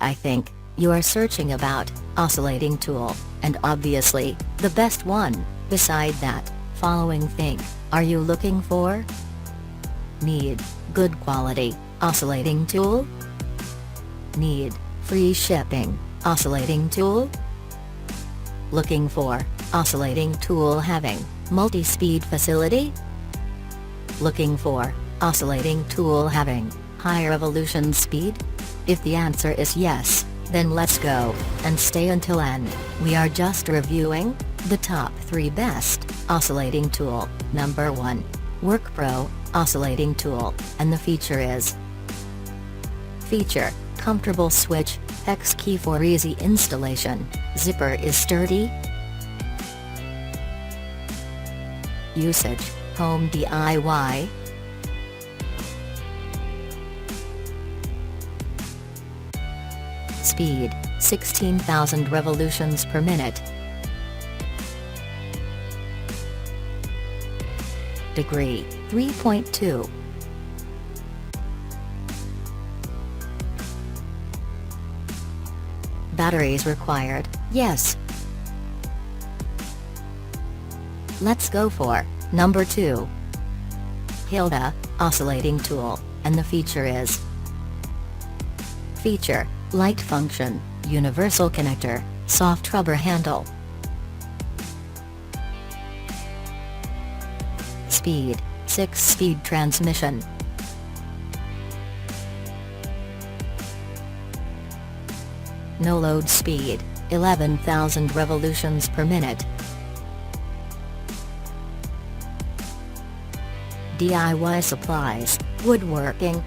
I think you are searching about oscillating tool, and obviously, the best one. Beside that, following thing, are you looking for? Need good quality oscillating tool? Need free shipping oscillating tool? Looking for oscillating tool having multi-speed facility? Looking for oscillating tool having high revolution speed? If the answer is yes, then let's go, and stay until end. We are just reviewing the top 3 best oscillating tool. Number 1. WORKPRO oscillating tool, and the feature is feature, comfortable switch, hex key for easy installation, zipper is sturdy. Usage, home DIY. Speed, 16,000 revolutions per minute. Degree, 3.2. Batteries required, yes. Let's go for number 2. HILDA oscillating tool, and the feature is feature, light function, universal connector, soft rubber handle. Speed, 6-speed transmission. No load speed, 11,000 revolutions per minute. DIY supplies, woodworking.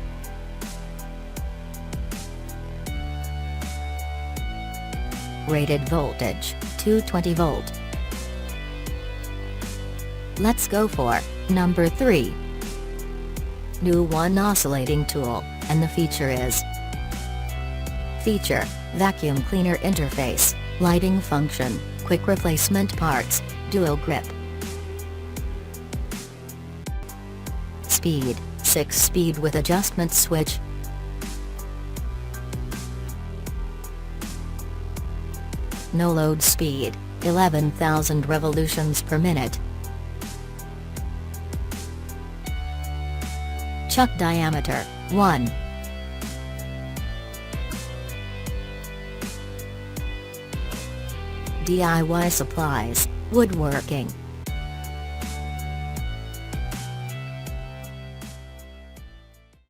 Rated voltage, 220 volt. Let's go for number 3. NEWONE oscillating tool, and the feature is feature, vacuum cleaner interface, lighting function, quick replacement parts, dual grip. Speed, 6-speed with adjustment switch. No load speed, 11,000 revolutions per minute. Chuck diameter, 1. DIY supplies, woodworking.